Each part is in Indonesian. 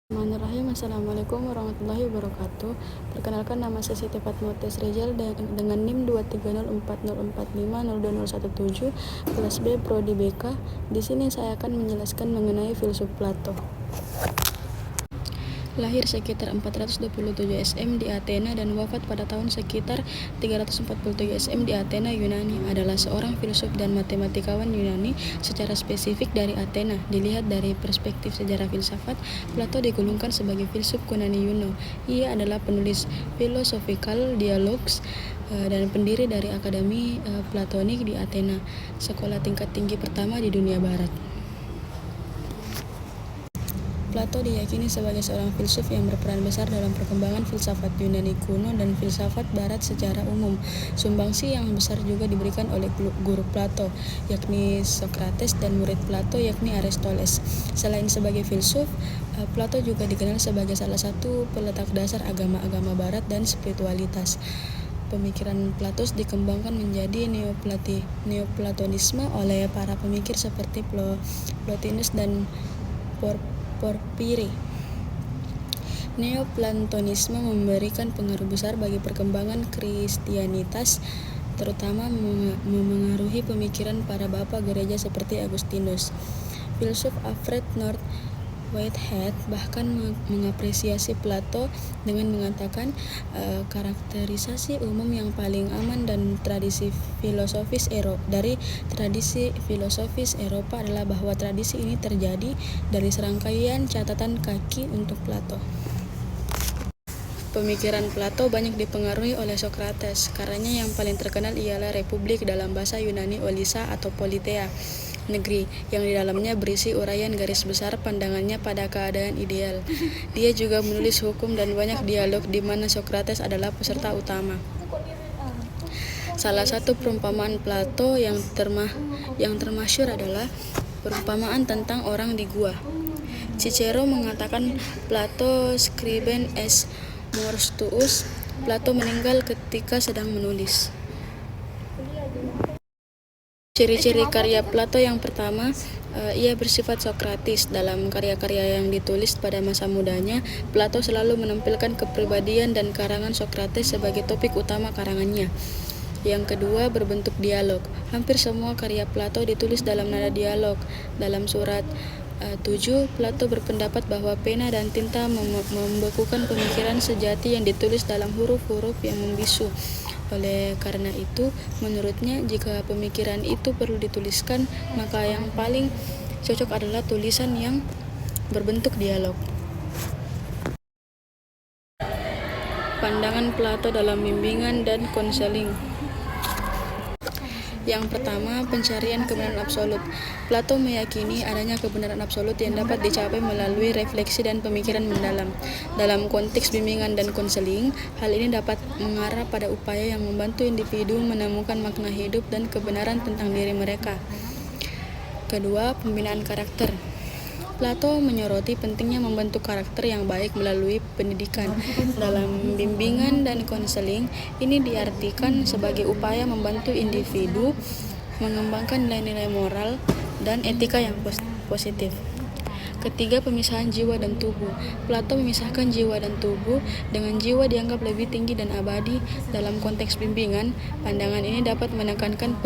Bismillahirrahmanirrahim. Assalamualaikum warahmatullahi wabarakatuh. Perkenalkan, nama saya Siti Fatmawati Rizal dengan NIM 23040450217 kelas B Prodi BK. Di sini saya akan menjelaskan mengenai filsuf Plato. Lahir sekitar 427 SM di Athena dan wafat pada tahun sekitar 347 SM di Athena, Yunani. Adalah seorang filsuf dan matematikawan Yunani. Secara spesifik dari Athena, dilihat dari perspektif sejarah filsafat, Plato digolongkan sebagai filsuf Yunani Kuno. Ia adalah penulis Philosophical Dialogues dan pendiri dari Akademi Platonik di Athena, sekolah tingkat tinggi pertama di dunia barat. Plato diyakini sebagai seorang filsuf yang berperan besar dalam perkembangan filsafat Yunani kuno dan filsafat barat secara umum. Sumbangsi yang besar juga diberikan oleh guru Plato, yakni Socrates, dan murid Plato, yakni Aristoteles. Selain sebagai filsuf, Plato juga dikenal sebagai salah satu peletak dasar agama-agama barat dan spiritualitas. Pemikiran Plato dikembangkan menjadi Neoplatonisme oleh para pemikir seperti Plotinus dan Porphyry. Neoplatonisme memberikan pengaruh besar bagi perkembangan Kristianitas, terutama memengaruhi pemikiran para bapa gereja seperti Agustinus. Filsuf Alfred North Whitehead bahkan mengapresiasi Plato dengan mengatakan karakterisasi umum yang paling aman dari tradisi filosofis Eropa adalah bahwa tradisi ini terjadi dari serangkaian catatan kaki untuk Plato. Pemikiran Plato banyak dipengaruhi oleh Socrates. Karyanya yang paling terkenal ialah Republik, dalam bahasa Yunani Olysa atau Politeia, negeri yang di dalamnya berisi uraian garis besar pandangannya pada keadaan ideal. Dia juga menulis hukum dan banyak dialog di mana Socrates adalah peserta utama. Salah satu perumpamaan Plato yang termasyhur adalah perumpamaan tentang orang di gua. Cicero mengatakan Plato scriben est mortuus. Plato meninggal ketika sedang menulis. Ciri-ciri karya Plato yang pertama, ia bersifat Sokratis. Dalam karya-karya yang ditulis pada masa mudanya, Plato selalu menampilkan kepribadian dan karangan Sokrates sebagai topik utama karangannya. Yang kedua, berbentuk dialog. Hampir semua karya Plato ditulis dalam nada dialog. Dalam surat 7, Plato berpendapat bahwa pena dan tinta membekukan pemikiran sejati yang ditulis dalam huruf-huruf yang membisu. Oleh karena itu, menurutnya jika pemikiran itu perlu dituliskan, maka yang paling cocok adalah tulisan yang berbentuk dialog. Pandangan Plato dalam bimbingan dan konseling. Yang pertama, pencarian kebenaran absolut. Plato meyakini adanya kebenaran absolut yang dapat dicapai melalui refleksi dan pemikiran mendalam. Dalam konteks bimbingan dan konseling, hal ini dapat mengarah pada upaya yang membantu individu menemukan makna hidup dan kebenaran tentang diri mereka. Kedua, pembinaan karakter. Plato menyoroti pentingnya membentuk karakter yang baik melalui pendidikan. Dalam bimbingan dan konseling, ini diartikan sebagai upaya membantu individu mengembangkan nilai-nilai moral dan etika yang positif. Ketiga, pemisahan jiwa dan tubuh. Plato memisahkan jiwa dan tubuh, dengan jiwa dianggap lebih tinggi dan abadi. Dalam konteks bimbingan, pandangan ini dapat menekankan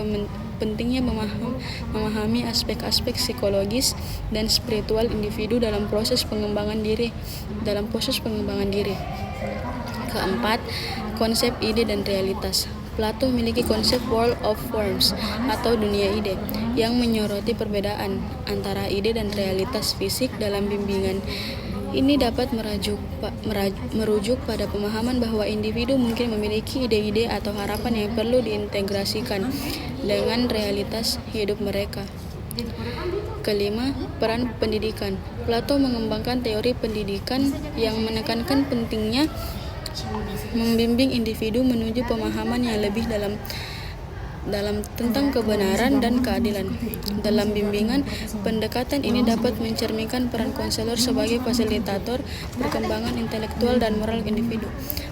pentingnya memahami aspek-aspek psikologis dan spiritual individu dalam proses pengembangan diri. Keempat, konsep ide dan realitas. Plato memiliki konsep world of forms atau dunia ide yang menyoroti perbedaan antara ide dan realitas fisik. Dalam bimbingan ini dapat merujuk pada pemahaman bahwa individu mungkin memiliki ide-ide atau harapan yang perlu diintegrasikan dengan realitas hidup mereka. Kelima, peran pendidikan. Plato mengembangkan teori pendidikan yang menekankan pentingnya membimbing individu menuju pemahaman yang lebih dalam tentang kebenaran dan keadilan. Dalam bimbingan, pendekatan ini dapat mencerminkan peran konselor sebagai fasilitator perkembangan intelektual dan moral individu.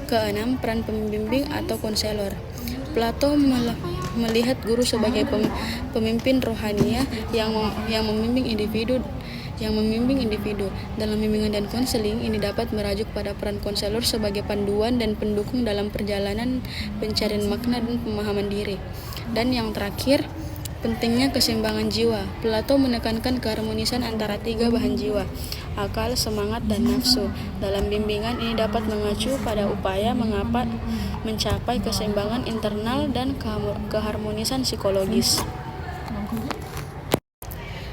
Keenam, peran pembimbing atau konselor. Plato melihat guru sebagai pemimpin rohania yang membimbing individu yang membimbing individu. Dalam bimbingan dan konseling, ini dapat merujuk pada peran konselor sebagai panduan dan pendukung dalam perjalanan pencarian makna dan pemahaman diri. Dan yang terakhir, pentingnya keseimbangan jiwa. Plato menekankan keharmonisan antara 3 bahan jiwa, akal, semangat, dan nafsu. Dalam bimbingan ini dapat mengacu pada upaya mencapai keseimbangan internal dan keharmonisan psikologis.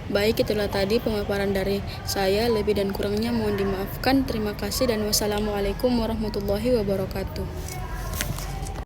Baik, itulah tadi pemaparan dari saya. Lebih dan kurangnya mohon dimaafkan. Terima kasih dan wassalamualaikum warahmatullahi wabarakatuh.